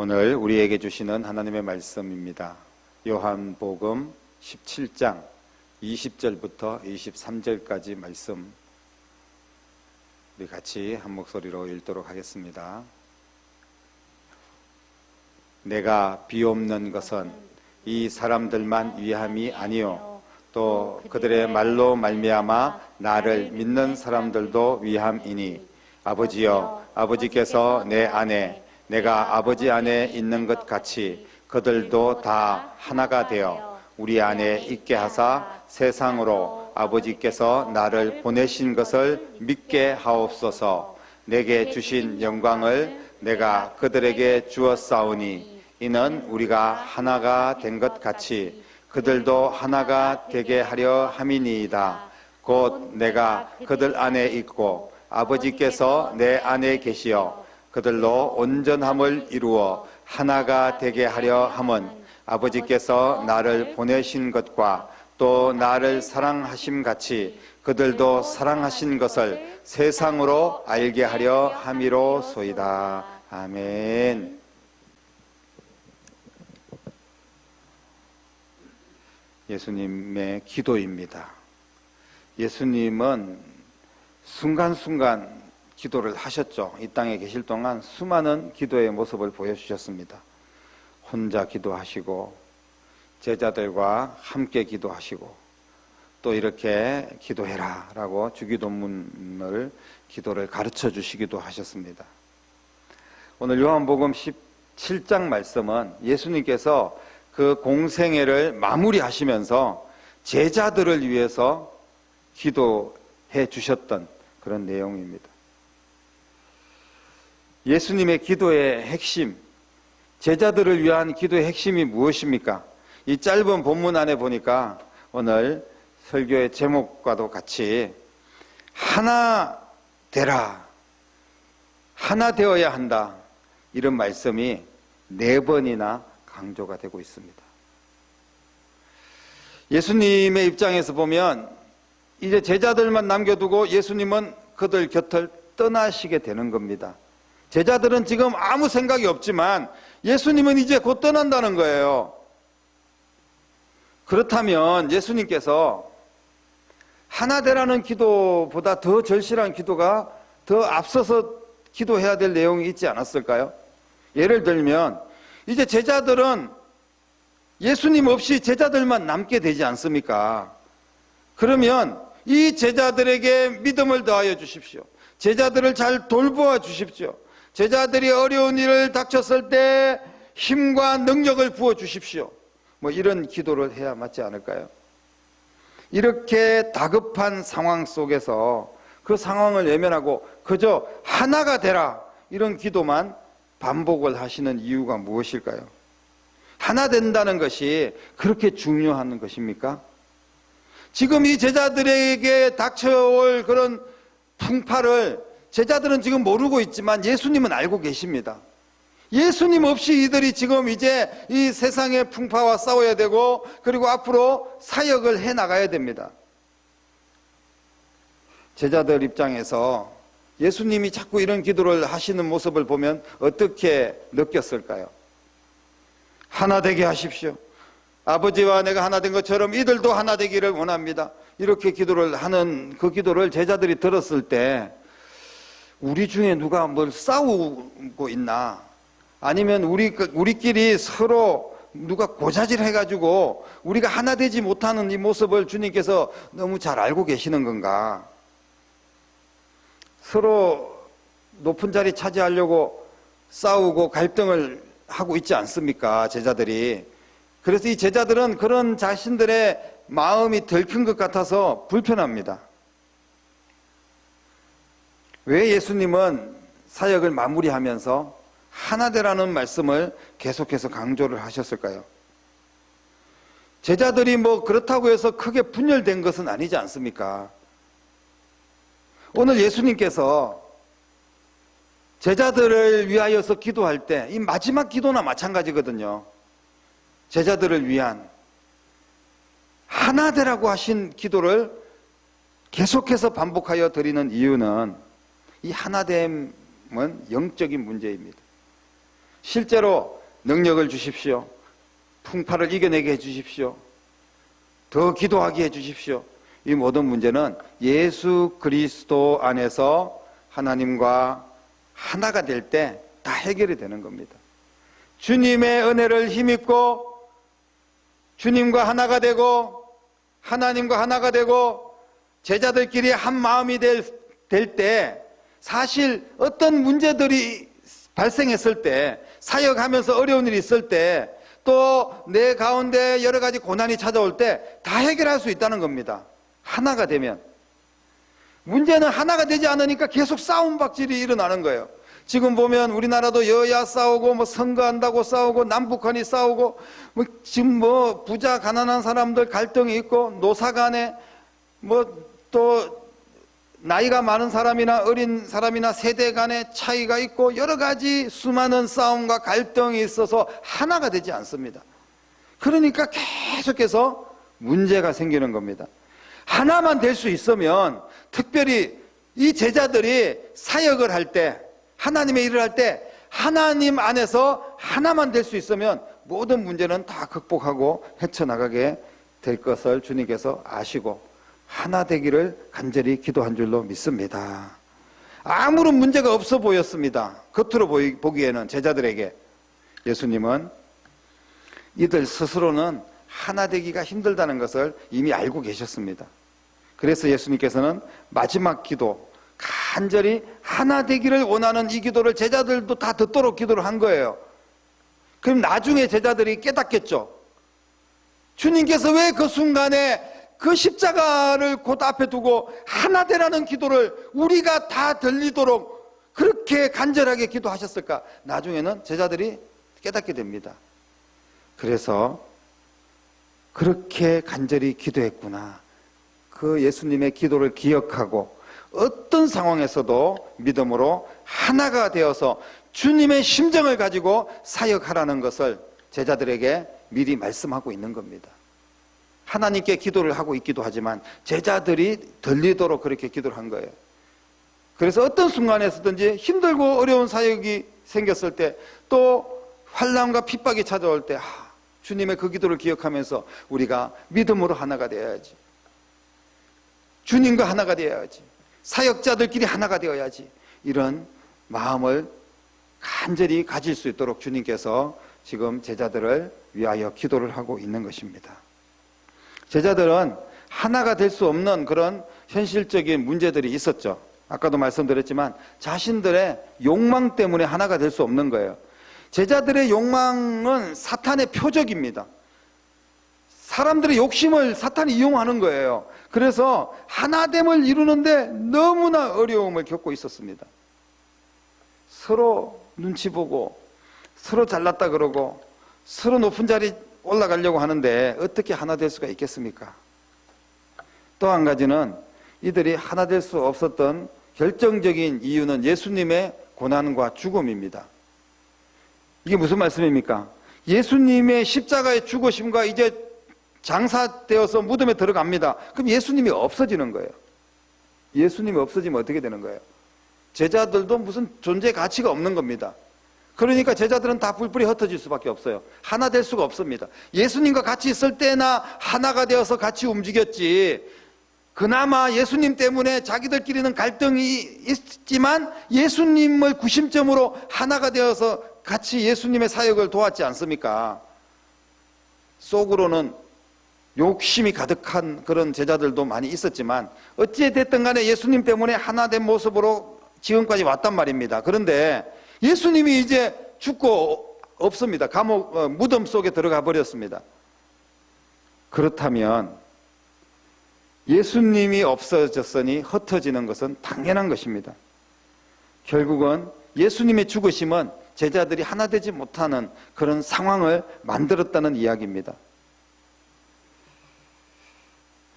오늘 우리에게 주시는 하나님의 말씀입니다. 요한복음 17장 20절부터 23절까지 말씀 우리 같이 한 목소리로 읽도록 하겠습니다. 내가 비옵는 것은 이 사람들만 위함이 아니요 또 그들의 말로 말미암아 나를 믿는 사람들도 위함이니 아버지여 아버지께서 내 안에 내가 아버지 안에 있는 것 같이 그들도 다 하나가 되어 우리 안에 있게 하사 세상으로 아버지께서 나를 보내신 것을 믿게 하옵소서. 내게 주신 영광을 내가 그들에게 주었사오니 이는 우리가 하나가 된 것 같이 그들도 하나가 되게 하려 함이니이다. 곧 내가 그들 안에 있고 아버지께서 내 안에 계시어 그들로 온전함을 이루어 하나가 되게 하려 함은 아버지께서 나를 보내신 것과 또 나를 사랑하심 같이 그들도 사랑하신 것을 세상으로 알게 하려 함이로소이다. 아멘. 예수님의 기도입니다. 예수님은 순간순간 기도를 하셨죠. 이 땅에 계실 동안 수많은 기도의 모습을 보여주셨습니다. 혼자 기도하시고 제자들과 함께 기도하시고 또 이렇게 기도해라 라고 주기도문을 기도를 가르쳐 주시기도 하셨습니다. 오늘 요한복음 17장 말씀은 예수님께서 그 공생애를 마무리하시면서 제자들을 위해서 기도해 주셨던 그런 내용입니다. 예수님의 기도의 핵심, 제자들을 위한 기도의 핵심이 무엇입니까? 이 짧은 본문 안에 보니까 오늘 설교의 제목과도 같이 하나 되라, 하나 되어야 한다. 이런 말씀이 4번이나 강조가 되고 있습니다. 예수님의 입장에서 보면 이제 제자들만 남겨두고 예수님은 그들 곁을 떠나시게 되는 겁니다. 제자들은 지금 아무 생각이 없지만 예수님은 이제 곧 떠난다는 거예요. 그렇다면 예수님께서 하나 되라는 기도보다 더 절실한 기도가 더 앞서서 기도해야 될 내용이 있지 않았을까요? 예를 들면 이제 제자들은 예수님 없이 제자들만 남게 되지 않습니까? 그러면 이 제자들에게 믿음을 더하여 주십시오. 제자들을 잘 돌보아 주십시오. 제자들이 어려운 일을 닥쳤을 때 힘과 능력을 부어 주십시오. 뭐 이런 기도를 해야 맞지 않을까요? 이렇게 다급한 상황 속에서 그 상황을 외면하고 그저 하나가 되라 이런 기도만 반복을 하시는 이유가 무엇일까요? 하나 된다는 것이 그렇게 중요한 것입니까? 지금 이 제자들에게 닥쳐올 그런 풍파를 제자들은 지금 모르고 있지만 예수님은 알고 계십니다. 예수님 없이 이들이 지금 이제 이 세상의 풍파와 싸워야 되고 그리고 앞으로 사역을 해 나가야 됩니다. 제자들 입장에서 예수님이 자꾸 이런 기도를 하시는 모습을 보면 어떻게 느꼈을까요? 하나 되게 하십시오. 아버지와 내가 하나 된 것처럼 이들도 하나 되기를 원합니다. 이렇게 기도를 하는 그 기도를 제자들이 들었을 때 우리 중에 누가 뭘 싸우고 있나? 아니면 우리끼리 서로 누가 고자질해가지고 우리가 하나 되지 못하는 이 모습을 주님께서 너무 잘 알고 계시는 건가? 서로 높은 자리 차지하려고 싸우고 갈등을 하고 있지 않습니까? 제자들이. 그래서 이 제자들은 그런 자신들의 마음이 들킨 것 같아서 불편합니다. 왜 예수님은 사역을 마무리하면서 하나 되라는 말씀을 계속해서 강조를 하셨을까요? 제자들이 뭐 그렇다고 해서 크게 분열된 것은 아니지 않습니까? 오늘 예수님께서 제자들을 위하여서 기도할 때 이 마지막 기도나 마찬가지거든요. 제자들을 위한 하나 되라고 하신 기도를 계속해서 반복하여 드리는 이유는 이 하나됨은 영적인 문제입니다. 실제로 능력을 주십시오. 풍파를 이겨내게 해주십시오. 더 기도하게 해주십시오. 이 모든 문제는 예수 그리스도 안에서 하나님과 하나가 될 때 다 해결이 되는 겁니다. 주님의 은혜를 힘입고 주님과 하나가 되고 하나님과 하나가 되고 제자들끼리 한 마음이 될 때 사실 어떤 문제들이 발생했을 때 사역하면서 어려운 일이 있을 때 또 내 가운데 여러 가지 고난이 찾아올 때 다 해결할 수 있다는 겁니다. 하나가 되면. 문제는 하나가 되지 않으니까 계속 싸움박질이 일어나는 거예요. 지금 보면 우리나라도 여야 싸우고 뭐 선거한다고 싸우고 남북한이 싸우고 지금 뭐 부자 가난한 사람들 갈등이 있고 노사 간에 뭐 또 나이가 많은 사람이나 어린 사람이나 세대 간의 차이가 있고 여러 가지 수많은 싸움과 갈등이 있어서 하나가 되지 않습니다. 그러니까 계속해서 문제가 생기는 겁니다. 하나만 될 수 있으면 특별히 이 제자들이 사역을 할 때 하나님의 일을 할 때 하나님 안에서 하나만 될 수 있으면 모든 문제는 다 극복하고 헤쳐나가게 될 것을 주님께서 아시고 하나 되기를 간절히 기도한 줄로 믿습니다. 아무런 문제가 없어 보였습니다. 겉으로 보기에는 제자들에게. 예수님은 이들 스스로는 하나 되기가 힘들다는 것을 이미 알고 계셨습니다. 그래서 예수님께서는 마지막 기도, 간절히 하나 되기를 원하는 이 기도를 제자들도 다 듣도록 기도를 한 거예요. 그럼 나중에 제자들이 깨닫겠죠. 주님께서 왜 그 순간에 그 십자가를 곧 앞에 두고 하나 되라는 기도를 우리가 다 들리도록 그렇게 간절하게 기도하셨을까? 나중에는 제자들이 깨닫게 됩니다. 그래서 그렇게 간절히 기도했구나. 그 예수님의 기도를 기억하고 어떤 상황에서도 믿음으로 하나가 되어서 주님의 심정을 가지고 사역하라는 것을 제자들에게 미리 말씀하고 있는 겁니다. 하나님께 기도를 하고 있기도 하지만 제자들이 들리도록 그렇게 기도를 한 거예요. 그래서 어떤 순간에서든지 힘들고 어려운 사역이 생겼을 때, 또 환난과 핍박이 찾아올 때 주님의 그 기도를 기억하면서 우리가 믿음으로 하나가 되어야지, 주님과 하나가 되어야지, 사역자들끼리 하나가 되어야지, 이런 마음을 간절히 가질 수 있도록 주님께서 지금 제자들을 위하여 기도를 하고 있는 것입니다. 제자들은 하나가 될 수 없는 그런 현실적인 문제들이 있었죠. 아까도 말씀드렸지만 자신들의 욕망 때문에 하나가 될 수 없는 거예요. 제자들의 욕망은 사탄의 표적입니다. 사람들의 욕심을 사탄이 이용하는 거예요. 그래서 하나됨을 이루는데 너무나 어려움을 겪고 있었습니다. 서로 눈치 보고 서로 잘났다 그러고 서로 높은 자리 올라가려고 하는데 어떻게 하나 될 수가 있겠습니까? 또 한 가지는 이들이 하나 될 수 없었던 결정적인 이유는 예수님의 고난과 죽음입니다. 이게 무슨 말씀입니까? 예수님의 십자가의 죽으심과 이제 장사되어서 무덤에 들어갑니다. 그럼 예수님이 없어지는 거예요. 예수님이 없어지면 어떻게 되는 거예요? 제자들도 무슨 존재 가치가 없는 겁니다. 그러니까 제자들은 다 뿔뿔이 흩어질 수밖에 없어요. 하나 될 수가 없습니다. 예수님과 같이 있을 때나 하나가 되어서 같이 움직였지, 그나마 예수님 때문에 자기들끼리는 갈등이 있지만 예수님을 구심점으로 하나가 되어서 같이 예수님의 사역을 도왔지 않습니까? 속으로는 욕심이 가득한 그런 제자들도 많이 있었지만 어찌됐든 간에 예수님 때문에 하나 된 모습으로 지금까지 왔단 말입니다. 그런데 예수님이 이제 죽고 없습니다. 무덤 속에 들어가 버렸습니다. 그렇다면 예수님이 없어졌으니 흩어지는 것은 당연한 것입니다. 결국은 예수님의 죽으심은 제자들이 하나 되지 못하는 그런 상황을 만들었다는 이야기입니다.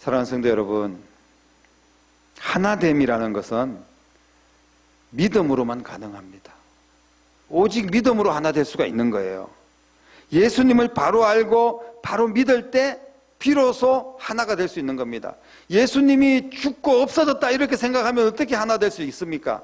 사랑하는 성도 여러분, 하나됨이라는 것은 믿음으로만 가능합니다. 오직 믿음으로 하나 될 수가 있는 거예요. 예수님을 바로 알고 바로 믿을 때 비로소 하나가 될 수 있는 겁니다. 예수님이 죽고 없어졌다 이렇게 생각하면 어떻게 하나 될 수 있습니까?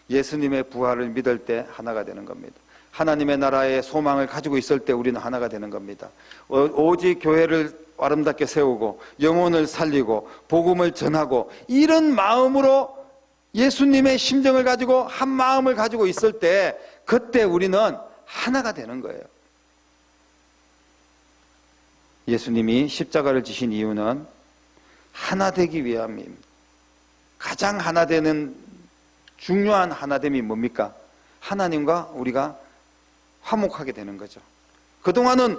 예수님의 부활을 믿을 때 하나가 되는 겁니다. 하나님의 나라의 소망을 가지고 있을 때 우리는 하나가 되는 겁니다. 오직 교회를 아름답게 세우고 영혼을 살리고 복음을 전하고 이런 마음으로 예수님의 심정을 가지고 한 마음을 가지고 있을 때 그때 우리는 하나가 되는 거예요. 예수님이 십자가를 지신 이유는 하나 되기 위함입니다. 가장 하나 되는 중요한 하나됨이 뭡니까? 하나님과 우리가 화목하게 되는 거죠. 그동안은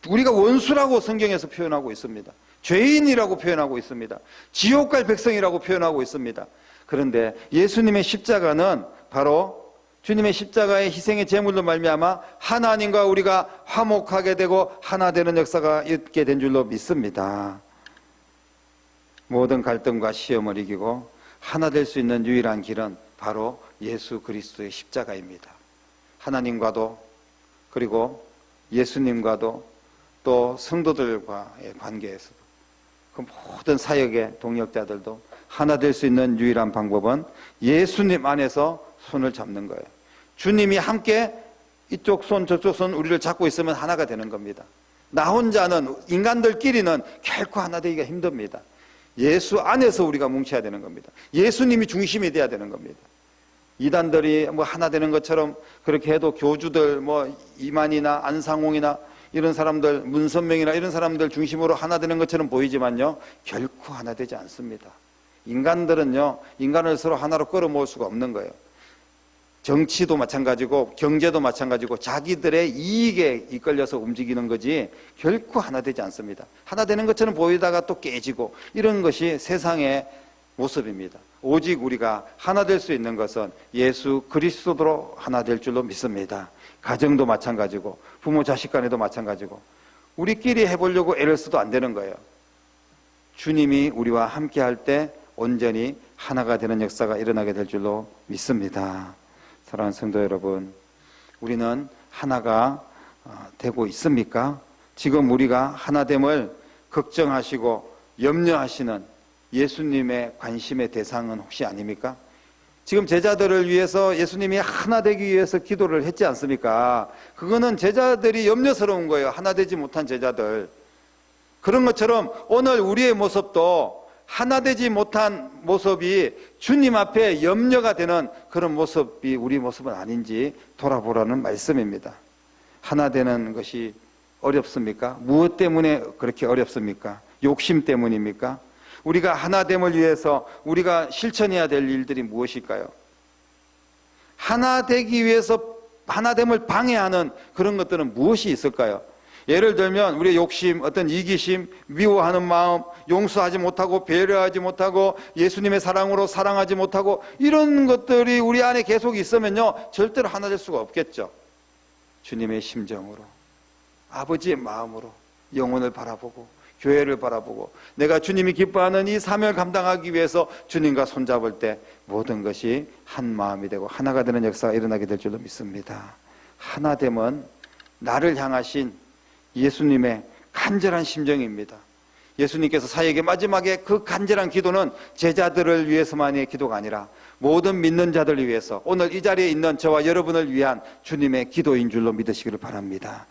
우리가 원수라고 성경에서 표현하고 있습니다. 죄인이라고 표현하고 있습니다. 지옥 갈 백성이라고 표현하고 있습니다. 그런데 예수님의 십자가는 바로 주님의 십자가의 희생의 제물로 말미암아 하나님과 우리가 화목하게 되고 하나 되는 역사가 있게 된 줄로 믿습니다. 모든 갈등과 시험을 이기고 하나 될 수 있는 유일한 길은 바로 예수 그리스도의 십자가입니다. 하나님과도 그리고 예수님과도 또 성도들과의 관계에서도 그 모든 사역의 동역자들도 하나 될 수 있는 유일한 방법은 예수님 안에서 손을 잡는 거예요. 주님이 함께 이쪽 손 저쪽 손 우리를 잡고 있으면 하나가 되는 겁니다. 나 혼자는 인간들끼리는 결코 하나 되기가 힘듭니다. 예수 안에서 우리가 뭉쳐야 되는 겁니다. 예수님이 중심이 돼야 되는 겁니다. 이단들이 뭐 하나 되는 것처럼 그렇게 해도 교주들 뭐 이만희나 안상홍이나 이런 사람들, 문선명이나 이런 사람들 중심으로 하나 되는 것처럼 보이지만요, 결코 하나 되지 않습니다. 인간들은요, 인간을 서로 하나로 끌어모을 수가 없는 거예요. 정치도 마찬가지고 경제도 마찬가지고 자기들의 이익에 이끌려서 움직이는 거지 결코 하나 되지 않습니다. 하나 되는 것처럼 보이다가 또 깨지고 이런 것이 세상의 모습입니다. 오직 우리가 하나 될 수 있는 것은 예수 그리스도로 하나 될 줄로 믿습니다. 가정도 마찬가지고 부모 자식 간에도 마찬가지고 우리끼리 해보려고 애를 써도 안 되는 거예요. 주님이 우리와 함께 할 때 온전히 하나가 되는 역사가 일어나게 될 줄로 믿습니다. 사랑하는 성도 여러분, 우리는 하나가 되고 있습니까? 지금 우리가 하나됨을 걱정하시고 염려하시는 예수님의 관심의 대상은 혹시 아닙니까? 지금 제자들을 위해서 예수님이 하나 되기 위해서 기도를 했지 않습니까? 그거는 제자들이 염려스러운 거예요. 하나 되지 못한 제자들. 그런 것처럼 오늘 우리의 모습도 하나 되지 못한 모습이 주님 앞에 염려가 되는 그런 모습이 우리 모습은 아닌지 돌아보라는 말씀입니다. 하나 되는 것이 어렵습니까? 무엇 때문에 그렇게 어렵습니까? 욕심 때문입니까? 우리가 하나됨을 위해서 우리가 실천해야 될 일들이 무엇일까요? 하나 되기 위해서 하나됨을 방해하는 그런 것들은 무엇이 있을까요? 예를 들면 우리의 욕심, 어떤 이기심, 미워하는 마음, 용서하지 못하고 배려하지 못하고 예수님의 사랑으로 사랑하지 못하고 이런 것들이 우리 안에 계속 있으면요 절대로 하나 될 수가 없겠죠. 주님의 심정으로, 아버지의 마음으로 영혼을 바라보고 교회를 바라보고 내가 주님이 기뻐하는 이 사명을 감당하기 위해서 주님과 손잡을 때 모든 것이 한 마음이 되고 하나가 되는 역사가 일어나게 될 줄로 믿습니다. 하나됨은 나를 향하신 예수님의 간절한 심정입니다. 예수님께서 사역의 마지막에 그 간절한 기도는 제자들을 위해서만의 기도가 아니라 모든 믿는 자들을 위해서 오늘 이 자리에 있는 저와 여러분을 위한 주님의 기도인 줄로 믿으시기를 바랍니다.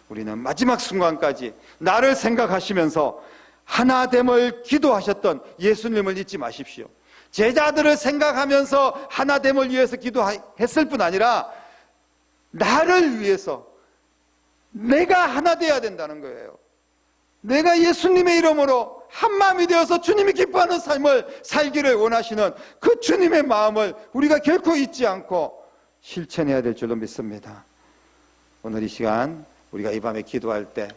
우리는 마지막 순간까지 나를 생각하시면서 하나됨을 기도하셨던 예수님을 잊지 마십시오. 제자들을 생각하면서 하나됨을 위해서 기도했을 뿐 아니라 나를 위해서 내가 하나 되어야 된다는 거예요. 내가 예수님의 이름으로 한마음이 되어서 주님이 기뻐하는 삶을 살기를 원하시는 그 주님의 마음을 우리가 결코 잊지 않고 실천해야 될 줄로 믿습니다. 오늘 이 시간 우리가 이 밤에 기도할 때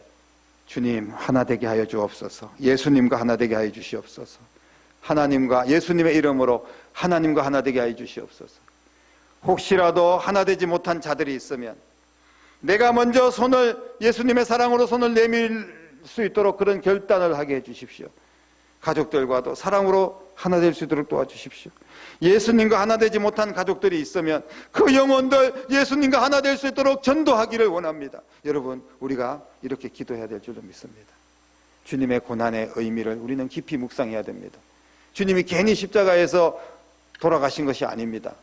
주님 하나 되게 하여 주옵소서. 예수님과 하나 되게 하여 주시옵소서. 하나님과 예수님의 이름으로 하나님과 하나 되게 하여 주시옵소서. 혹시라도 하나 되지 못한 자들이 있으면 내가 먼저 예수님의 사랑으로 손을 내밀 수 있도록 그런 결단을 하게 해 주십시오. 가족들과도 사랑으로 하나 될 수 있도록 도와주십시오. 예수님과 하나 되지 못한 가족들이 있으면 그 영혼들 예수님과 하나 될 수 있도록 전도하기를 원합니다. 여러분, 우리가 이렇게 기도해야 될 줄로 믿습니다. 주님의 고난의 의미를 우리는 깊이 묵상해야 됩니다. 주님이 괜히 십자가에서 돌아가신 것이 아닙니다.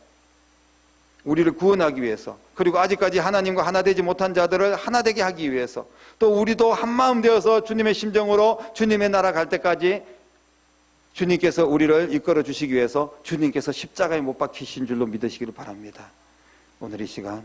우리를 구원하기 위해서, 그리고 아직까지 하나님과 하나 되지 못한 자들을 하나 되게 하기 위해서, 또 우리도 한마음 되어서 주님의 심정으로 주님의 나라 갈 때까지 주님께서 우리를 이끌어 주시기 위해서 주님께서 십자가에 못 박히신 줄로 믿으시기를 바랍니다. 오늘 이 시간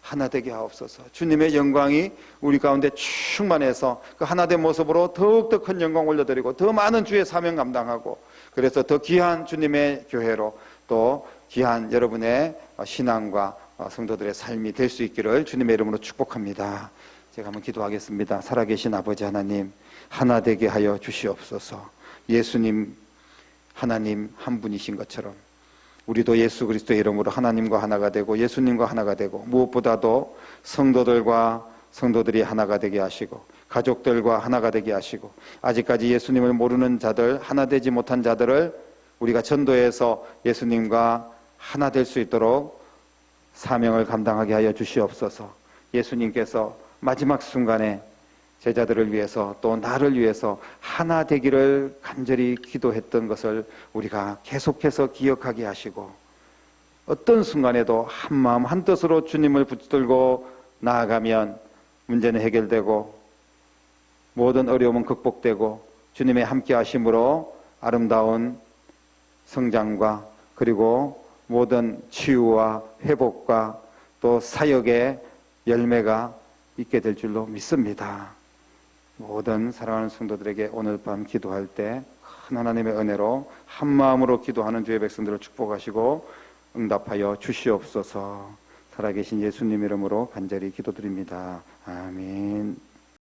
하나 되게 하옵소서. 주님의 영광이 우리 가운데 충만해서 그 하나된 모습으로 더욱더 큰 영광 올려드리고 더 많은 주의 사명 감당하고, 그래서 더 귀한 주님의 교회로 또 귀한 여러분의 신앙과 성도들의 삶이 될 수 있기를 주님의 이름으로 축복합니다. 제가 한번 기도하겠습니다. 살아계신 아버지 하나님, 하나 되게 하여 주시옵소서. 예수님 하나님 한 분이신 것처럼 우리도 예수 그리스도의 이름으로 하나님과 하나가 되고 예수님과 하나가 되고, 무엇보다도 성도들이 하나가 되게 하시고 가족들과 하나가 되게 하시고, 아직까지 예수님을 모르는 자들, 하나 되지 못한 자들을 우리가 전도해서 예수님과 하나 될 수 있도록 사명을 감당하게 하여 주시옵소서. 예수님께서 마지막 순간에 제자들을 위해서 또 나를 위해서 하나 되기를 간절히 기도했던 것을 우리가 계속해서 기억하게 하시고, 어떤 순간에도 한 마음 한 뜻으로 주님을 붙들고 나아가면 문제는 해결되고 모든 어려움은 극복되고 주님의 함께 하심으로 아름다운 성장과 그리고 모든 치유와 회복과 또 사역의 열매가 있게 될 줄로 믿습니다. 모든 사랑하는 성도들에게 오늘 밤 기도할 때 큰 하나님의 은혜로 한 마음으로 기도하는 주의 백성들을 축복하시고 응답하여 주시옵소서. 살아계신 예수님 이름으로 간절히 기도드립니다. 아멘.